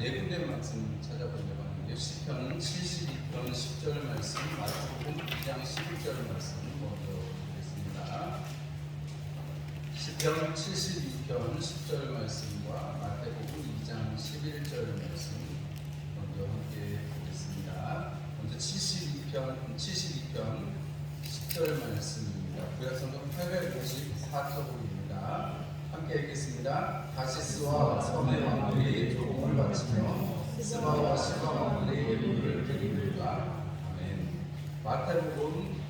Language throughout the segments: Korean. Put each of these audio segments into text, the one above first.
네 군데 말씀 찾아보려고 하는데요. 시편 72편 10절 말씀, 마태복음 2장 11절 말씀 먼저 보겠습니다. 시편 72편 10절 말씀과 마태복음 2장 11절 말씀 먼저 함께 보겠습니다. 먼저 72편 10절 말씀입니다. 구약성경 854쪽입니다. 함께 읽겠습니다. 다시스와 섬의 왕들이 조공을 바치며 스바와 시바 왕들의 예물을 드리리라. 아멘. 마태복음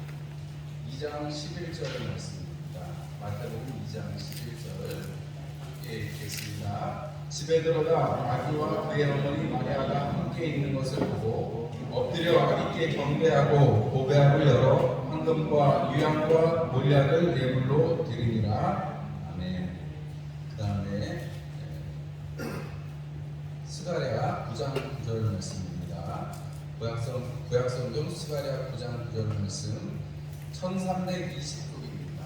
2장 11절 말씀입니다. 마태복음 2장 11절 함께 읽겠습니다. 집에 들어가 아기와 그의 어머니 마리아가 함께 있는 것을 보고 엎드려 아기께 경배하고 고배함을 열어 황금과 유향과 몰약을 예물로 드리니라. 그 다음에 스가랴 9장 9절 말씀입니다. 구약성경 스가랴 9장 9절 말씀 1320쪽입니다.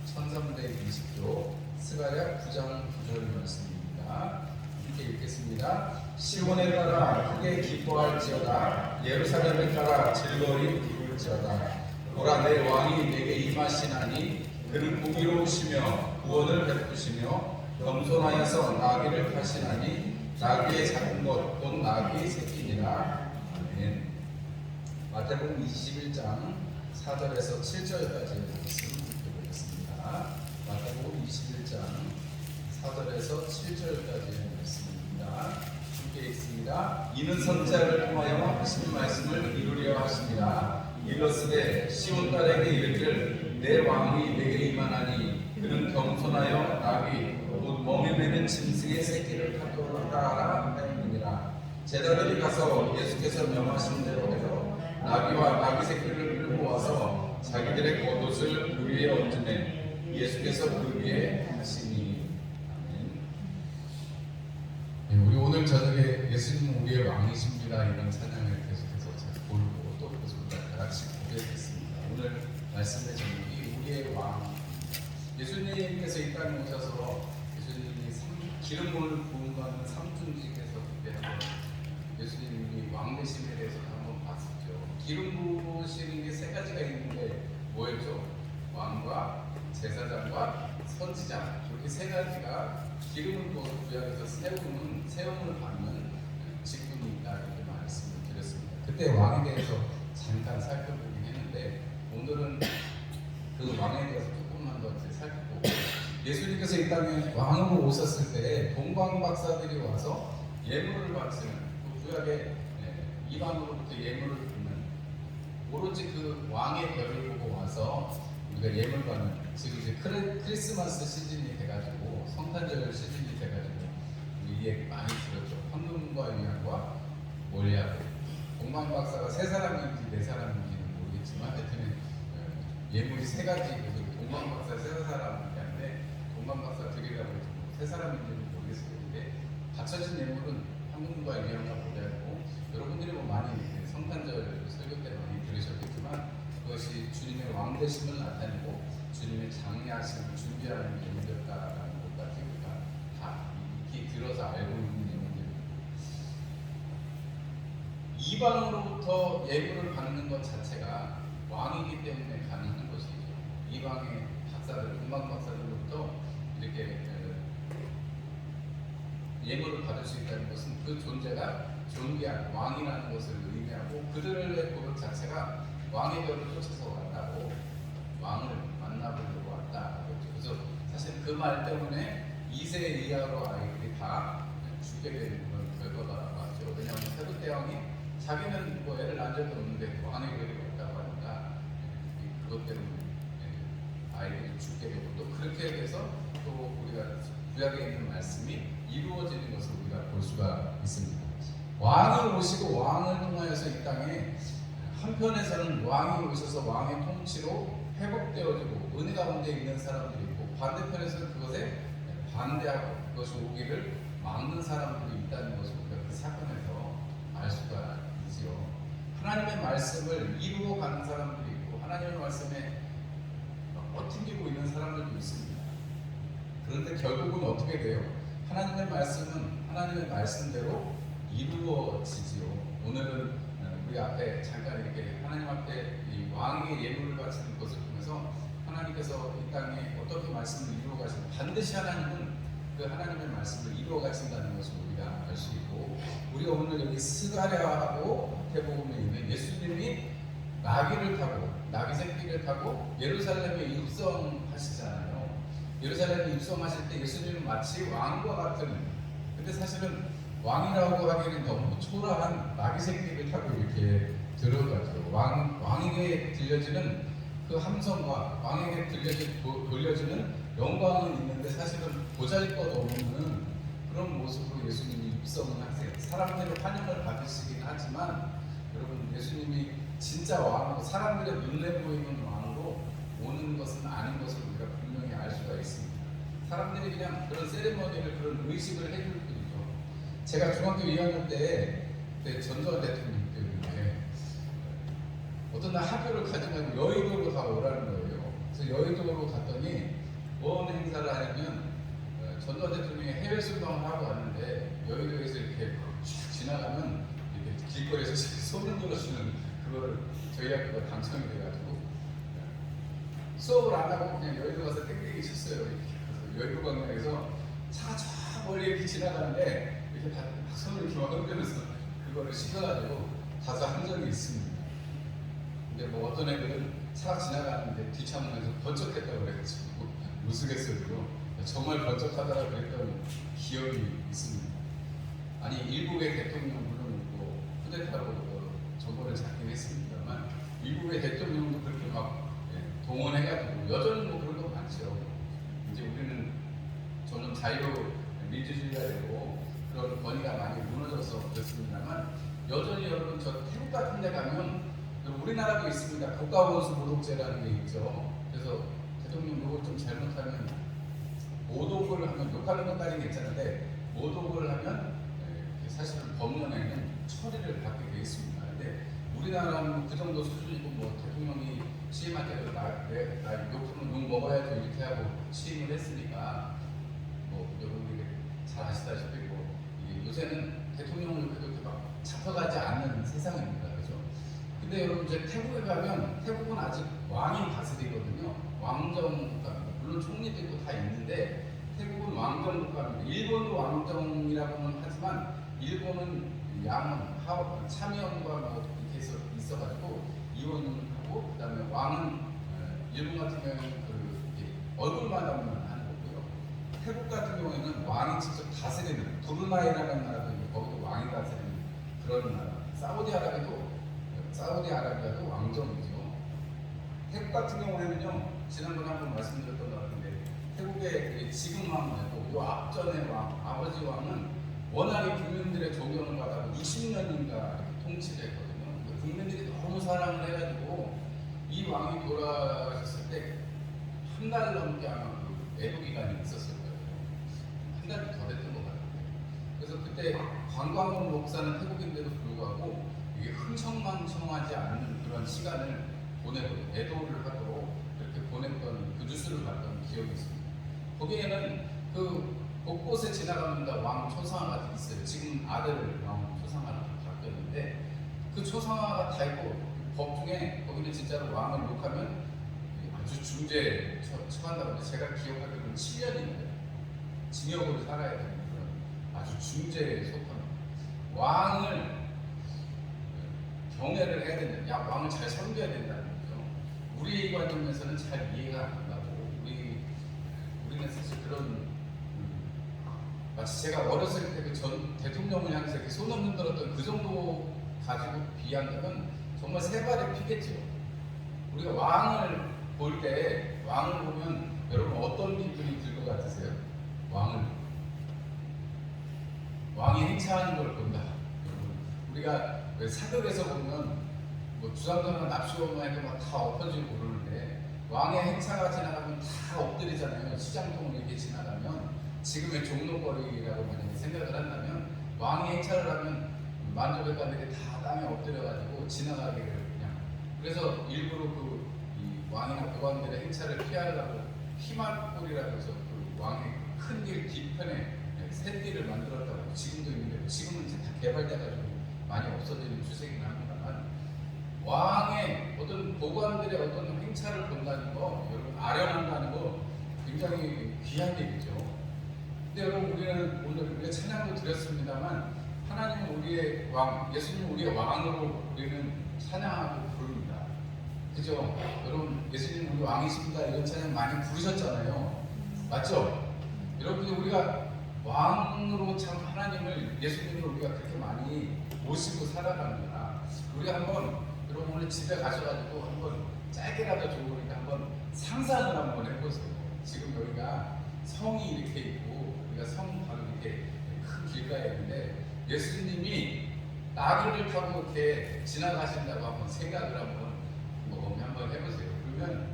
1320쪽 스가랴 9장 9절 말씀입니다. 함께 읽겠습니다. 시온에 따라 크게 기뻐할지어다. 예루살렘에 따라 즐거이 부를지어다. 보라, 내 왕이 내게 임하시나니 그는 공의로우시며 구원을 베푸시며 겸손하여서 나귀를 타시나니 나귀의 작은 것 곧 나귀의 새끼니라. 아멘. 마태복음 21장 4절에서 7절까지의 말씀 읽어보겠습니다. 마태복음 21장 4절에서 7절까지의 말씀입니다. 함께 읽습니다. 이는 선지자를 통하여 하신 말씀을 이루려 하십니다. 일러스되 시온 딸에게 이르기를 내 왕이 내게 임하나니 그는 겸손하여 나귀 곧 멍에 매는 짐승의 새끼를 타도록 하라 하였느니라. 제자들이 가서 예수께서 명하신 대로 해서 나귀와 나귀 새끼를 끌고 와서 자기들의 겉옷을 그 위에 얹으매 예수께서 그 위에 하시니. 아멘. 네, 우리 오늘 저녁에 예수님은 우리의 왕이십니다 이런 찬양을 계속해서 부르고 또 다 같이 고백했습니다. 오늘 말씀의 제목이 우리의 왕. 예수님께서 이 땅에 오셔서 예수님이 기름을 부음받는 삼중직에서 그때하고 예수님이 왕 되심에 대해서 한번 봤었죠. 기름 부으시는 게 세 가지가 있는데 뭐였죠? 왕과 제사장과 선지자, 이렇게 세 가지가 기름을 부어서 구약에서 세움을 받는 직분이 있다 이렇게 말씀을 드렸습니다. 그때 왕에 대해서 잠깐 살펴보긴 했는데 오늘은 그 왕에 대해서 조금만 더 살펴보고, 예수님께서 이 땅에 왕으로 오셨을 때 동방박사들이 와서 예물을 바치는 그 구약의 이방으로부터 예물을 받는, 오로지 그 왕의 별을 보고 와서 우리가 예물 받는, 지금 이제 크리스마스 시즌이 돼가지고 성탄절 시즌이 돼가지고 이 얘기 많이 들었죠. 황금과 유향과 몰약. 동방박사가 세 사람인지 네 사람인지는 모르겠지만 하여튼 예물이 세 가지, 동방박사 세 사람인데 동방박사 드리라고 해서 세 사람인지는 모르겠는데 바쳐진 예물은 황금과 유향과 몰약이고, 여러분들이 뭐 많이 성탄절 설교 때 많이 들으셨겠지만 그것이 주님의 왕되심을 나타내고 주님의 장례하심을 준비하는 예물이었다라는 것까지 우리가 다 익히 들어서 알고 있는 예물들입니다. 이방으로부터 예물을 받는 것 자체가 왕이기 때문에 가능한 것이죠. 이방의 박사들, 동방 박사들로부터 이렇게 예물을 받을 수 있다는 것은 그 존재가 존귀한 왕이라는 것을 의미하고, 그들의 고백 자체가 왕의 별을 쫓아서 왔다고, 왕을 만나보려고 왔다. 그래서 사실 그 말 때문에 2세 이하로 아이들이 다 죽게 되는 그런 결과가 왔죠. 왜냐하면 헤롯 대왕이 자기는 뭐 애를 낳은 적이 없는데 왕의 별이 없다고 하니까 그것 때문에 아이들이 죽게 되고, 또 그렇게 돼서 또 우리가 구약에 있는 말씀이 이루어지는 것을 우리가 볼 수가 있습니다. 왕이 오시고 왕을 통하여서 이 땅에 한편에서는 왕이 오셔서 왕의 통치로 회복되어지고 은혜 가운데 있는 사람들이 있고, 반대편에서는 그것에 반대하고 그것이 오기를 막는 사람들이 있다는 것을 우리가 그 사건에서 알 수가 있지요. 하나님의 말씀을 이루어가는 사람들이 있고 하나님의 말씀에 버티고 있는 사람들도 있습니다. 그런데 결국은 어떻게 돼요? 하나님의 말씀은 하나님의 말씀대로 이루어지지요. 오늘은 우리 앞에 잠깐 이렇게 하나님 앞에 이 왕에게 예물을 바치는 것을 통해서 하나님께서 이 땅에 어떻게 말씀을 이루어 가시고 반드시 하나님은 그 하나님의 말씀을 이루어 가신다는 것을 우리가 알 수 있고, 우리가 오늘 여기 스가랴하고 마태복음에 있는 예수님이 나귀를 타고 나귀 새끼를 타고 예루살렘에 입성하시잖아요. 예루살렘에 입성하실 때 예수님은 마치 왕과 같은, 근데 사실은 왕이라고 하기에는 너무 초라한 나귀 새끼를 타고 이렇게 들어가죠. 왕에게 들려지는 그 함성과 왕에게 돌려지는 영광은 있는데 사실은 보잘것없는 그런 모습으로 예수님이 입성을 하세요. 사람들의 환영을 받으시긴 하지만 여러분, 예수님이 진짜 왕으로, 사람들의 눈에 보이는 왕으로 오는 것은 아닌 것을 우리가 분명히 알 수가 있습니다. 사람들이 그냥 그런 세리머니를, 그런 의식을 해줄 뿐이죠. 제가 중학교 2학년 때 전두환 대통령 때문에 어떤 날 학교를 가지 말고 여의도로 다 오라는 거예요. 그래서 여의도로 갔더니 뭔 행사를 하냐면 전두환 대통령이 해외 순방을 하고 왔는데 여의도에서 이렇게 쭉 지나가면 이렇게 길거리에서 손을 들어주는 그거를 저희 학교가 당첨이 돼가지고 수업을 안 하고 그냥 여의도 가서 땡땡이 쳤어요. 그래서 여의도 광장에서 차가 쫙 멀리 이렇게 지나가는데 이렇게 막 손을 이렇게 막 흔들면서 그거를 씻어가지고 가서 한 적이 있습니다. 근데 뭐 어떤 애들은 차가 지나가는데 뒤참으면서 번쩍했다고 그래가지고 우스갯소리로 정말 번쩍하다고 그랬던 기억이 있습니다. 아니, 일국의 대통령 물론 있고 쿠데타로 정권을 잡긴 했습니다만 일국의 대통령도 그렇게 막 동원해가지고 여전히 뭐 그런 거 많죠. 이제 우리는 점점 자유 민주주의가 되고 그런 권위가 많이 무너져서 그렇습니다만 여전히 여러분, 저 태국 같은 데 가면 우리나라도 있습니다. 국가원수 모독죄라는 게 있죠. 그래서 대통령 요거 좀 잘못하면 모독을 하면, 욕하는 것까지는 괜찮은데 모독을 하면 사실은 법령에는 처리를 받게 되어 있습니다. 근데 우리나라는 그 정도 수준이고 뭐 대통령이 취임할 때도 나 욕하면 욕 먹어야죠 이렇게 하고 취임을 했으니까 뭐 여러분들이 잘 아시다시피 뭐 요새는 대통령을 그렇게 막 잡혀가지 않는 세상입니다. 그죠? 근데 여러분, 이제 태국에 가면 태국은 아직 왕이 다스리거든요. 왕정 국가입니다. 물론 총리도 있고 다 있는데 태국은 왕정 국가입니다. 일본도 왕정이라고는 하지만 일본은 양은 참의원과 뭐 이렇게 있어가지고 이원하고, 그다음에 왕은 일본 같은 경우에는 얼굴만 하면 하는 거고요. 태국 같은 경우에는 왕이 직접 다스리는, 브루나이라는 나라도 있고 거기도 왕이 다스리는 그런 나라. 사우디아라비아도 왕정이죠. 태국 같은 경우에는요, 지난번에 한번 말씀드렸던 것 같은데 태국의 지금 왕 말고 요 앞전의 왕, 아버지 왕은 워낙에 국민들의 존경을 받아서 20년인가 통치를 했거든요. 국민들이 너무 사랑을 해가지고 이 왕이 돌아가셨을 때 한 달 넘게 아마 애도 기간이 있었을 거예요. 한 달도 더 됐던 것 같아요. 그래서 그때 관광원 목사는 태국인데도 불구하고 이게 흥청망청하지 않는 그런 시간을 보내고 애도를 하도록 그렇게 보냈던 그 뉴스를 봤던 기억이 있습니다. 거기에는 그 곳곳에 지나가면서 왕 초상화가 있어요. 지금 아들 왕 초상화를 바뀌었는데 그 초상화가 다 있고 법 중에 거기는 진짜로 왕을 욕하면 아주 중죄에 처한다고 하는데 제가 기억하기로는 7년인데 징역으로 살아야 되는 그런 아주 중죄에 속한 왕을 경애를 해야 된다. 왕을 잘 섬겨야 된다는 거죠. 우리 관점에서는 잘 이해가 안 가고 우리는 사실 그런 마치 제가 어렸을 때 그 전 대통령을 향해서 이렇게 손을 흔들었던 그 정도 가지고 비한다면 정말 세 발의 피겠죠. 우리가 왕을 볼 때 왕을 보면 여러분 어떤 기분이 들 것 같으세요? 왕이 행차하는 걸 본다. 우리가 왜 사극에서 보면 뭐 주상전환 납치오만 해도 막 다 엎어지고 그러는데 왕의 행차가 지나가면 다 엎드리잖아요. 시장통을 이렇게 지나가면 지금의 종로거리라고 만약에 생각을 한다면 왕이 행차를 하면 만주백관들이 다 땅에 엎드려가지고 지나가기를 그냥, 그래서 일부러 이 왕이나 국왕들의 행차를 피하려고 희망골이라고 해서 그 왕의 큰 길 뒤편에 샛길을 만들었다고 지금도 있는데 지금은 이제 다 개발돼가지고 많이 없어지는 추세이긴 합니다만, 왕의 어떤 고관들의 어떤 행차를 본다는 거, 여러분 아련한다는 거 굉장히 귀한 얘기죠. 근데 여러분, 우리는 오늘 우리가 찬양도 드렸습니다만, 하나님은 우리의 왕, 예수님은 우리의 왕으로 우리는 찬양하고 부릅니다. 그죠? 여러분, 예수님 우리 왕이십니다 이런 찬양 많이 부르셨잖아요. 맞죠? 여러분들, 우리가 왕으로 참 하나님을, 예수님을 우리가 그렇게 많이 모시고 살아갑니다. 우리가 한번, 여러분 오늘 집에 가셔가지고 한번 짧게라도 좋으니까 한번 상상을 한번 해보세요. 지금 여기가 성이 이렇게 있고, 우리가 성 바로 이렇게 큰 길가에 있는데, 예수님이 나귀를 타고 이렇게 지나가신다고 한번 생각을 한번 해보세요. 그러면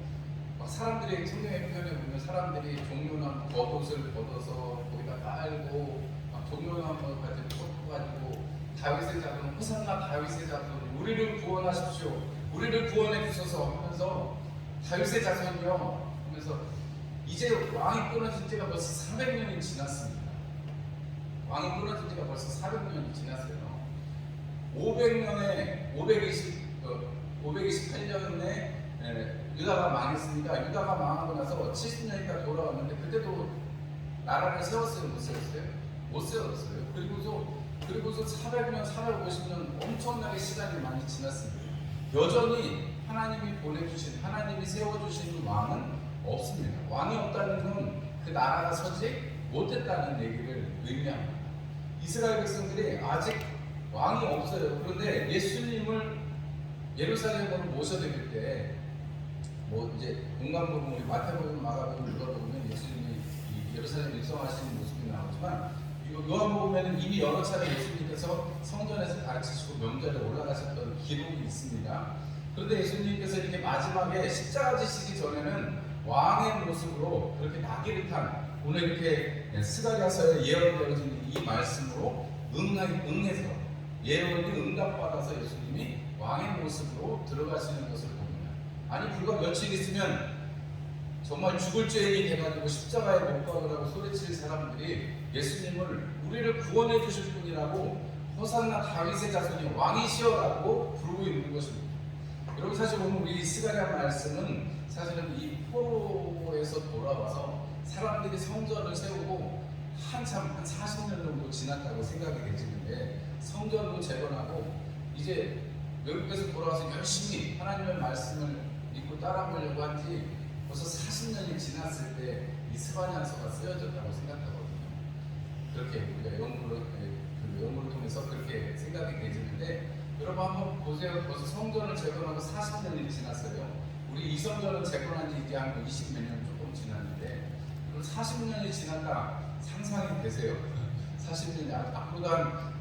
막 사람들이, 성경의 표현에 보면 사람들이 종려나무 겉옷을 걷어서 거기다 깔고 막 종려나무 가지고 꽂고가지고 다윗의 자손, 호산나 다윗의 자손, 우리를 구원하십시오, 우리를 구원해 주소서 하면서, 다윗의 자손이요 하면서, 이제 왕이 끊어진 지가 벌써 400년이 지났습니다. 왕이 끊어진 지가 벌써 400년이 지났어요. 528년에 유다가 망했으니까, 유다가 망하고 나서 70년이니까 돌아왔는데, 그때도 나라를 세웠어요? 못 세웠어요? 못 세웠어요. 그리고서 400년, 450년 엄청나게 시간이 많이 지났습니다. 여전히 하나님이 보내주신, 하나님이 세워주신 왕은 없습니다. 왕이 없다는 건 그 나라가 서지 못했다는 얘기를 의미합니다. 이스라엘 백성들이 아직 왕이 없어요. 그런데 예수님을 예루살렘으로 모셔드릴 때, 뭐 이제 공간복음, 우리 마태복음, 마가복음, 누가복음은 예수님이 예루살렘 입성하시는 모습이 나오지만, 요한복음에는 이미 여러 차례 예수님께서 성전에서 가르치시고 명절에 올라가셨던 기록이 있습니다. 그런데 예수님께서 이렇게 마지막에 십자가 지시기 전에는 왕의 모습으로 그렇게 나귀를 탄, 오늘 이렇게 스가랴서에 예언되어진 이 말씀으로 응해서 예언이 응답받아서 예수님이 왕의 모습으로 들어가시는 것을 봅니다. 아니, 불과 며칠 있으면 정말 죽을 죄인이 돼가지고 십자가에 못 박으라고 소리칠 사람들이 예수님을 우리를 구원해 주실 분이라고, 호산나 다윗의 자손이 왕이시여라고 부르고 있는 것입니다. 여러분, 사실 오늘 우리 스가랴 말씀은 사실은 이 포로에서 돌아와서 사람들이 성전을 세우고 한참 한 40년 정도 지났다고 생각이 되시는데, 성전도 재건하고 이제 외국에서 돌아와서 열심히 하나님의 말씀을 믿고 따라보려고 한지 벌써 40년이 지났을 때 이 스가랴서가 쓰여졌다고 생각하거든요. 그렇게 우리가 연구를 통해서 그렇게 생각이 되지는데, 여러분 한번 보세요. 벌써 성전을 재건하고 40년이 지났어요. 우리 이 성전을 재건한 지 이제 한 20몇 년 조금 지났는데, 그럼 40년이 지났다 상상이 되세요? 40년이 앞으로도 한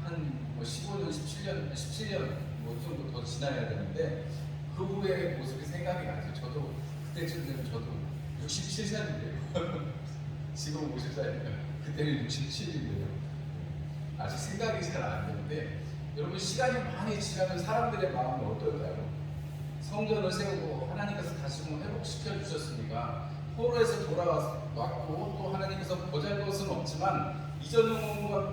15년, 17년 뭐 정도 더 지나야 되는데, 그 후의 모습이 생각이 나죠. 저도 그때쯤 되면 저도 67살인데요. 지금 50살이니까 그때는 67인데요. 아직 생각이 잘 안 되는데, 여러분 시간이 많이 지나면 사람들의 마음은 어떨까요? 성전을 세우고 하나님께서 다시 한번 회복시켜 주셨으니까 포로에서 돌아왔고, 또 하나님께서 보잘것은 없지만 이전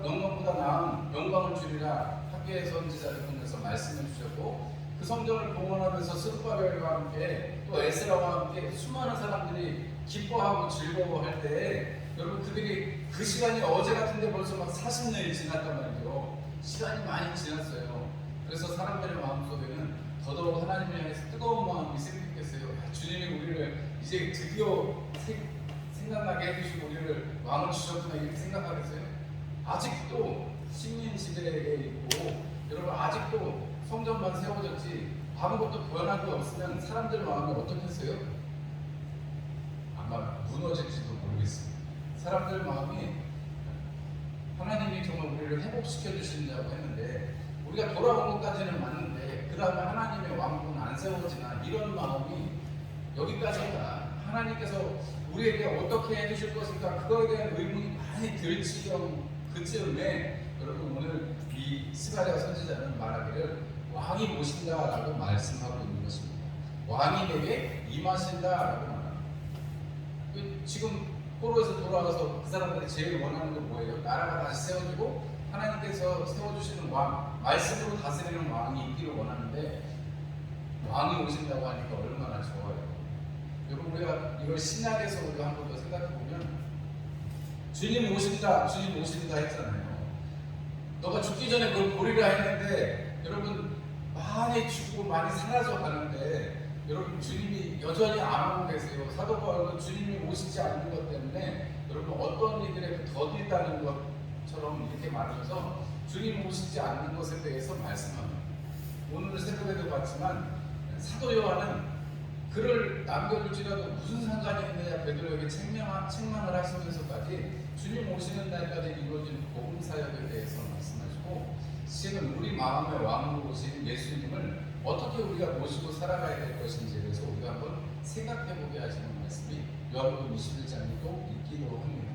영광보다 나은 영광을 주리라 학개의 선지자를 통해서 말씀해 주셨고, 그 성전을 봉헌하면서 스룹바벨과 함께 또 에스라와 함께 수많은 사람들이 기뻐하고 즐거워할 때, 여러분 그들이 그 시간이 어제 같은데 벌써 막 40년이 지났단 말이죠. 시간이 많이 지났어요. 그래서 사람들의 마음속에는 더더욱 하나님을 향해서 뜨거운 마음이 생기겠어요. 주님이 우리를 이제 드디어 생각나게 해주시고 우리를 왕을 주셨구나, 이렇게 생각하겠어요? 아직도 식민 지배에 있고, 여러분 아직도 성전만 세워졌지 아무것도 변한 게 없으면 사람들 마음이 어떻겠어요? 아마 무너질지도 모르겠습니다. 사람들 마음이, 하나님이 정말 우리를 회복시켜 주신다고 했는데, 우리가 돌아온 것까지는 맞는데 그 다음에 하나님의 왕국은 안 세워지나, 이런 마음이 여기까지다. 하나님께서 우리에게 어떻게 해주실 것일까, 그거에 대한 의문이 많이 들 그즈음에 여러분 오늘 이 스가랴 선지자는 말하기를 왕이 오신다라고 말씀하고 있는 것입니다. 왕이 내게 임하신다라고 말합니다. 지금 포로에서 돌아와서 그 사람들이 제일 원하는 게 뭐예요? 나라가 다시 세워지고 하나님께서 세워주시는 왕, 말씀으로 다스리는 왕이 있기를 원하는데 왕이 오신다고 하니까 얼마나 좋아요. 여러분 우리가 이걸 신약에서 우리가 한 번 더 생각해 보면 주님 오신다, 주님 오신다 했잖아요. 너가 죽기 전에 그걸 보리라 했는데 여러분 많이 죽고 많이 사라져 가는데 여러분 주님이 여전히 안 오고 계세요. 사도 바울은 주님이 오시지 않는 것 때문에 여러분 어떤 이들의 그 더디다는 것처럼 이렇게 말하면서 주님 오시지 않는 것에 대해서 말씀합니다. 오늘 새벽에도 봤지만 사도 요한은 글을 남겨둘지라도 무슨 상관이 있느냐 베드로에게 책망을 하시면서까지 주님 오시는 날까지 이루어진 복음 사역에 대해서 말씀하시고 지금 우리 마음의 왕으로 오신 예수님을 어떻게 우리가 모시고 살아가야 될 것인지에 대해서 우리가 한번 생각해보게 하시는 말씀이 요한복음 21장에 또 있기도 합니다.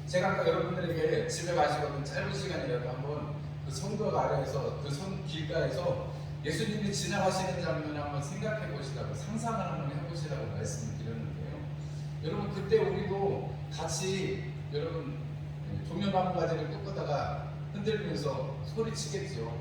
제가 아까 여러분들에게 집에 가시거든 짧은 시간이라도 한번 그 성벽 아래에서 그 길가에서 예수님이 지나가시는 장면을 한번 생각해 보시라고 상상을 한번 해보시라고 말씀을 드렸는데요. 여러분 그때 우리도 같이 여러분 조명나무 가지를 꺾다가 흔들면서 소리치겠죠.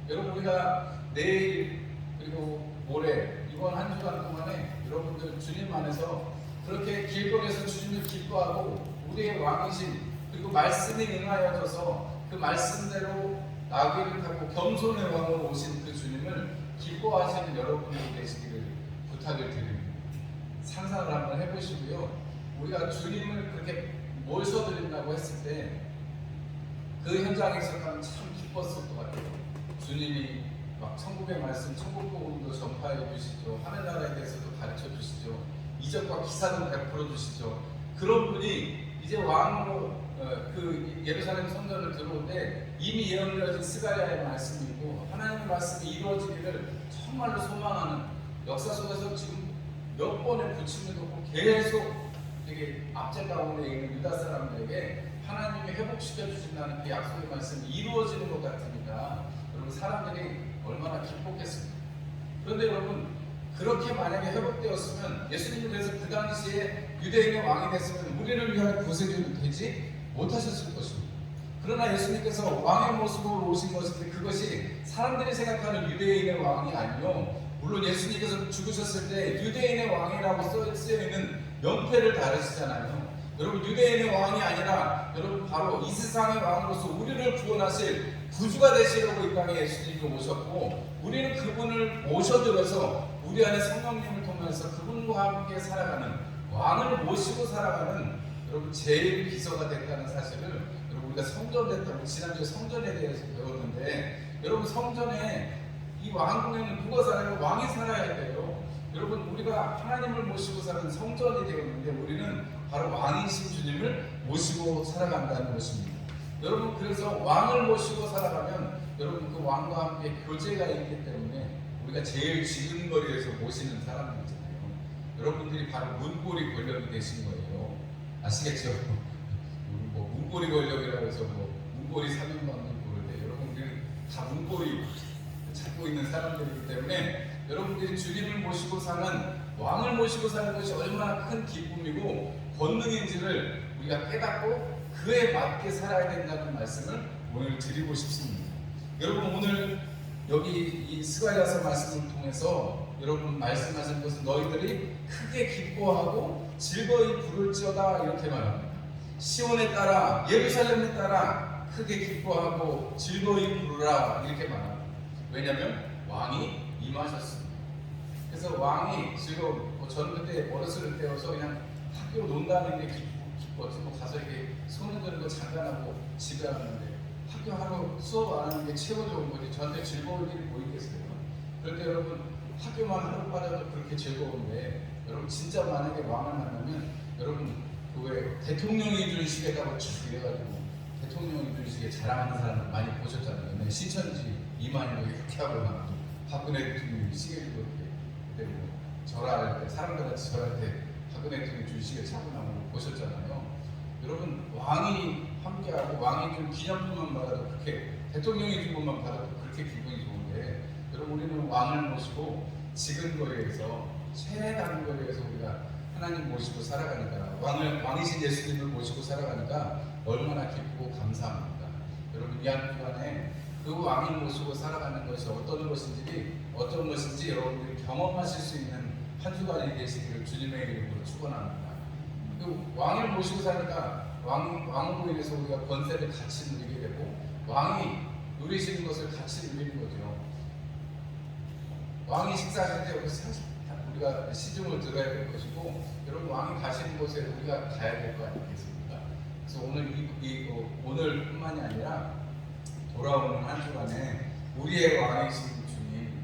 여러분 우리가 내일 그리고 모레 이번 한 주간 동안에 여러분들 주님 안에서 그렇게 길거리에서 주님을 기뻐하고 우리의 왕이신 그리고 말씀에 응하여져서 그 말씀대로 나귀를 타고 겸손의 왕으로 오신 그 주님을 기뻐하시는 여러분들이 되시기를 부탁을 드립니다. 상상을 한번 해보시고요. 우리가 주님을 그렇게 모셔드린다고 했을 때 그 현장에서 가면 참 기뻤을 것 같아요. 주님이 막 천국의 말씀, 천국 복음도 전파해 주시죠. 하늘나라에 대해서도 가르쳐 주시죠. 이적과 기사도 베풀어 주시죠. 그런 분이 이제 왕으로 그 예루살렘 성전을 들어올 때 이미 예언되어진 스가랴의 말씀이고 하나님의 말씀이 이루어지기를 정말로 소망하는 역사 속에서 지금 몇 번의 부침을 겪고 계속 되게 압제 가운데 있는 유다 사람들에게 하나님이 회복시켜 주신다는 그 약속의 말씀이 이루어지는 것 같으니까 여러분 사람들이 얼마나 기뻤겠습니까? 그런데 여러분 그렇게 만약에 회복되었으면 예수님이 그래서 그 당시에 유대인의 왕이 됐으면 우리를 위한 구세주는 되지 못하셨을 것입니다. 그러나 예수님께서 왕의 모습으로 오신 것인데 그것이 사람들이 생각하는 유대인의 왕이 아니요 물론 예수님께서 죽으셨을 때 유대인의 왕이라고 쓰여있는 명패를 다루시잖아요. 여러분 유대인의 왕이 아니라 여러분 바로 이 세상의 왕으로서 우리를 구원하실 구주가 되시려고 이 땅에 예수님이 오셨고 우리는 그분을 모셔들어서 우리 안에 성령님을 통해서 그분과 함께 살아가는 왕을 모시고 살아가는 여러분 제일 비서가 됐다는 사실을 여러분 우리가 성전 됐다고 지난주에 성전에 대해서 배웠는데 여러분 성전에 이 왕궁에는 누가 살아요? 왕이 살아야 돼요. 여러분 우리가 하나님을 모시고 사는 성전이 되었는데 우리는 바로 왕이신 주님을 모시고 살아간다는 것입니다. 여러분 그래서 왕을 모시고 살아가면 여러분 그 왕과 함께 교제가 있기 때문에 우리가 제일 지근거리에서 모시는 사람들이잖아요. 여러분들이 바로 문고리 권력이 되신 거예요. 아시겠죠? 뭐 문고리 권력이라고 해서 뭐 문고리 3인 받는 고를 여러분들이 다 문고리 찾고 있는 사람들이기 때문에 여러분들이 주님을 모시고 사는 왕을 모시고 사는 것이 얼마나 큰 기쁨이고 권능인지를 우리가 깨닫고 그에 맞게 살아야 된다는 말씀을 오늘 드리고 싶습니다. 여러분 오늘 여기 이 스가랴서 말씀을 통해서 여러분 말씀하신 것은 너희들이 크게 기뻐하고 즐거이 부를지어다 이렇게 말합니다. 시온에 따라 예루살렘에 따라 크게 기뻐하고 즐거이 부르라 이렇게 말합니다. 왜냐하면 왕이 임하셨습니다. 그래서 왕이 지금 저는 그때 어렸을 때여서 그냥 학교 논다는 게 기뻤지 뭐 가서 이렇게 손 흔드는 거 잠깐하고 집에 왔는데 학교 하루 수업 안 하는 게 최고 좋은 거지 저한테 즐거울 일이 보이겠어요. 그런데 여러분 학교만 하루 빠져도 그렇게 즐거운데 여러분 진짜 만약에 왕을 만나면 여러분 그 왜 대통령이 준 시계다고 쭉 이래가지고 대통령이 준 시계 자랑하는 사람들 많이 보셨잖아요. 신천지 이만희도 이렇게 하고 막 박근혜 대통령이 시계 주고 이렇게 그때 뭐 절할 때 사람들한테 절할 때 박근혜 대통령이 준 시계 차고 나오는 거 보셨잖아요. 여러분 왕이 함께하고 왕이 준 기념품만 받아도 그렇게 대통령이 준 것만 받아도 그렇게 기분이 좋은데 여러분 우리는 왕을 모시고 지근거리에서 최단 거리에서 우리가 하나님 모시고 살아가니까 왕이신 예수님을 모시고 살아가니까 얼마나 기쁘고 감사합니다. 여러분 이 한 주간에 그 왕을 모시고 살아가는 것이 어떤 것인지 여러분들이 경험하실 수 있는 한 주간이 되시기를 주님의 이름으로 축원합니다. 그 왕을 모시고 사니까 왕으로 인해서 우리가 권세를 같이 누리게 되고 왕이 누리시는 것을 같이 누리는 거죠. 왕이 식사하실 때 여기서 우리가 시중을 들어야 될 것이고 여러분 왕이 가시는 곳에 우리가 가야 될 거 아니겠습니까? 그래서 오늘뿐만이 아니라 돌아오는 한 주간에 우리의 왕이신 주님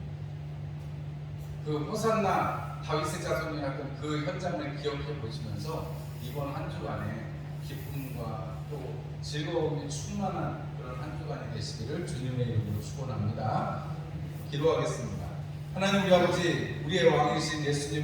그 호산나 다윗의 자손이었던 그 현장을 기억해 보시면서 이번 한 주간에 기쁨과 또 즐거움이 충만한 그런 한 주간이 되시기를 주님의 이름으로 축원합니다. 기도하겠습니다. 하나님 우리 아버지, 우리의 왕이신 예수님을